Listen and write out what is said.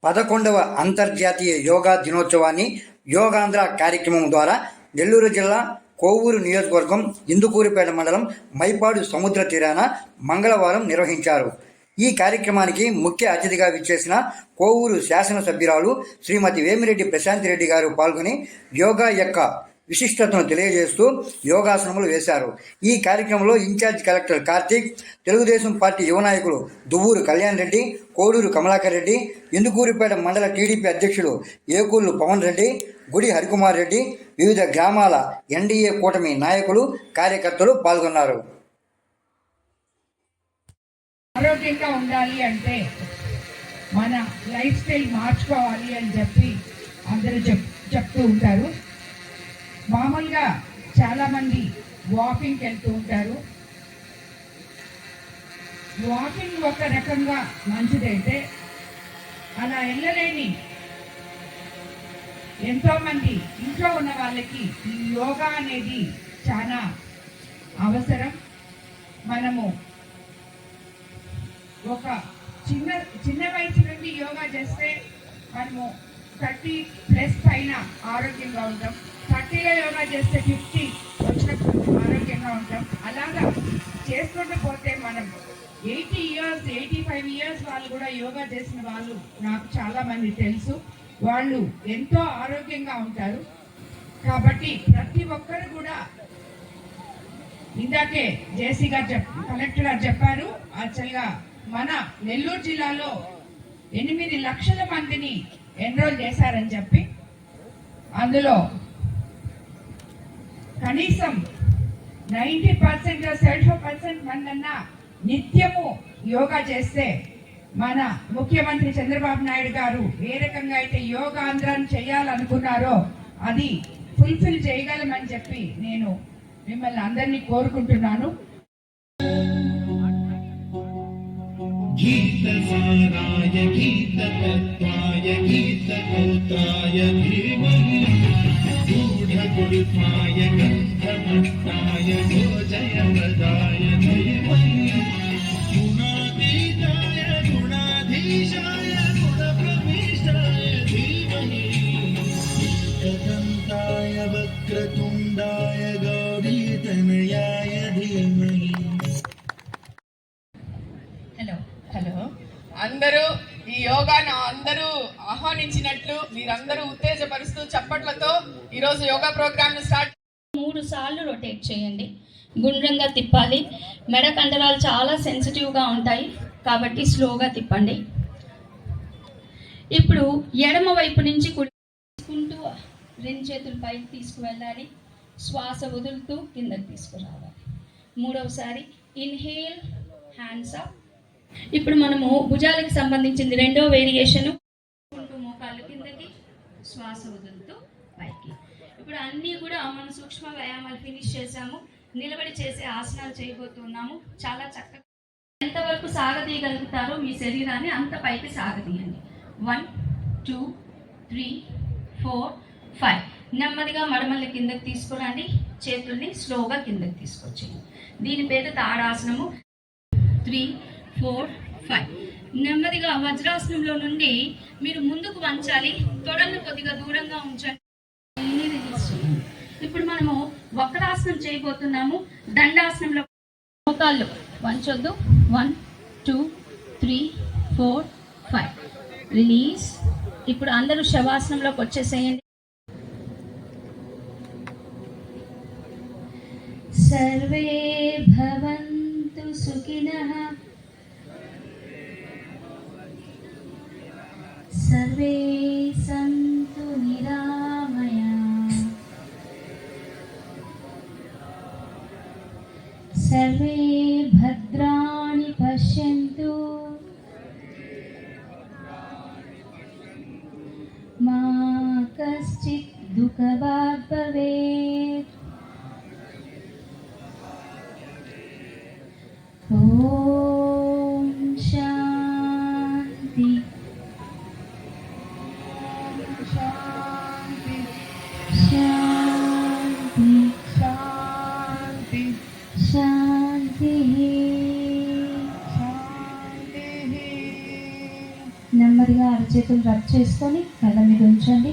11వ అంతర్జాతీయ యోగా దినోత్సవాన్ని యోగాంధ్ర కార్యక్రమం ద్వారా నెల్లూరు జిల్లా కోవూరు నియోజకవర్గం ఇందుకూరిపేట మండలం మైపాడు సముద్ర తీరాన మంగళవారం నిర్వహించారు. ఈ కార్యక్రమానికి ముఖ్య అతిథిగా విచ్చేసిన కోవూరు శాసనసభ్యురాలు శ్రీమతి వేమిరెడ్డి ప్రశాంతిరెడ్డి గారు పాల్గొని యోగా యొక్క విశిష్టతను తెలియజేస్తూ యోగాసనములు వేశారు. ఈ కార్యక్రమంలో in charge collector Karthik, Telugu Desam party యువ నాయకులు దువ్వూరు కళ్యాణ్ రెడ్డి, కోడూరు కమలాకర్ రెడ్డి, ఇందుకూరిపేట మండల టీడీపీ అధ్యక్షులు ఏకూర్లు పవన్ రెడ్డి, గుడి హరికుమార్ రెడ్డి, వివిధ గ్రామాల ఎన్డీఏ కూటమి నాయకులు, కార్యకర్తలు పాల్గొన్నారు. ఆరోగ్యంగా ఉండాలి అంటే మన లైఫ్ స్టైల్ మార్చుకోవాలి అని చెప్పి అందరూ చెప్తూ ఉంటారు. మామూలుగా చాలామంది వాకింగ్కి వెళ్తూ ఉంటారు. వాకింగ్ ఒక రకంగా మంచిదైతే అలా వెళ్ళలేని ఎంతోమంది ఇంట్లో ఉన్న వాళ్ళకి ఈ యోగా అనేది చాలా అవసరం. మనము ఒక చిన్న వయసు నుండి యోగా చేస్తే మనము 30+ పైన ఆరోగ్యంగా ఉంటాం. 30లో యోగా చేస్తే 50 వచ్చినప్పుడు ఆరోగ్యంగా ఉంటాం. అలాగా చేసుకుంటూ పోతే మనం 80 years 85 years వాళ్ళు కూడా యోగా చేసిన వాళ్ళు నాకు చాలా మంది తెలుసు. వాళ్ళు ఎంతో ఆరోగ్యంగా ఉంటారు. కాబట్టి ప్రతి ఒక్కరు కూడా ఇందాకే జేసీ గారు కలెక్టర్ గారు చెప్పారు, యాక్చువల్గా మన నెల్లూరు జిల్లాలో 8 లక్షల మందిని ఎన్రోల్ చేశారని చెప్పి, అందులో కనీసం 90% 75% మందన్నా నిత్యము యోగా చేస్తే మన ముఖ్యమంత్రి చంద్రబాబు నాయుడు గారు ఏ రకంగా అయితే యోగాంధ్రం చేయాలనుకున్నారో అది ఫుల్ఫిల్ చేయగలమని చెప్పి నేను మిమ్మల్ని అందరినీ కోరుకుంటున్నాను. गीतसाराय गीततत्त्वाय गीतगोत्राय धीमहि गूढगुल्फाय गन्धमट्टाय गोजयप्रदाय धीमहि गुणातीताय गुणाधीशाय गुणप्रविष्टाय धीमहि एकदन्ताय वक्रतुण्डाय गौरीतनयाय धीमहि. అందరూ ఈ యోగాను అందరూ ఆహ్వానించినట్లు మీరందరూ ఉత్తేజపరుస్తూ చప్పట్లతో ఈరోజు యోగా ప్రోగ్రామ్ను స్టార్ట్. 3 సార్లు రొటేట్ చేయండి. గుండ్రంగా తిప్పాలి. మెడ కండరాలు చాలా సెన్సిటివ్గా ఉంటాయి కాబట్టి స్లోగా తిప్పండి. ఇప్పుడు ఎడమ వైపు నుంచి కుడి తీసుకుంటూ 2 చేతులు పైకి తీసుకువెళ్ళాలి. శ్వాస వదులుతూ కిందకి తీసుకురావాలి. 3వసారి ఇన్హేల్, హ్యాండ్స్ అప్. ఇప్పుడు మనము భుజాలకు సంబంధించింది 2వ వేరియేషను. మోకాళ్ళు కిందకి, శ్వాస వదులుతూ పైకి. ఇప్పుడు అన్నీ కూడా మనం సూక్ష్మ వ్యాయామాలు ఫినిష్ చేసాము. నిలబడి చేసే ఆసనాలు చేయబోతున్నాము. చాలా చక్కగా ఎంతవరకు సాగదీయగలుగుతారో మీ శరీరాన్ని అంత పైకి సాగదీయండి. 1 2 3 4 5. నెమ్మదిగా మడమల్ని కిందకి తీసుకురండి. చేతుల్ని స్లోగా కిందకి తీసుకొచ్చేయండి. దీని పేరు తాడాసనము. 3 4 5. నెమ్మదిగా వజ్రాసనంలో నుండి మీరు ముందుకు వంచాలి. తొడలను కొద్దిగా దూరంగా ఉంచండి. ఇప్పుడు మనము వక్రాసనం చేయబోతున్నాము. దండాసనంలో మోకాళ్ళు వంచొద్దు. 1 2 3 4 5. రిలీజ్. ఇప్పుడు అందరూ శవాసనంలోకి వచ్చేసేయండి. సర్వే భవంతు సుఖినః सर्वे सन्तु निरामयाः सर्वे भद्राणि पश्यन्तु मा कश्चित् दुःखभाग् भवेत्. ॐ शान्ति शांति शांति शांति शांति. నెమ్మదిగా అరచేతులు రబ్ చేసుకొని కళ్ళ మీద ఉంచండి.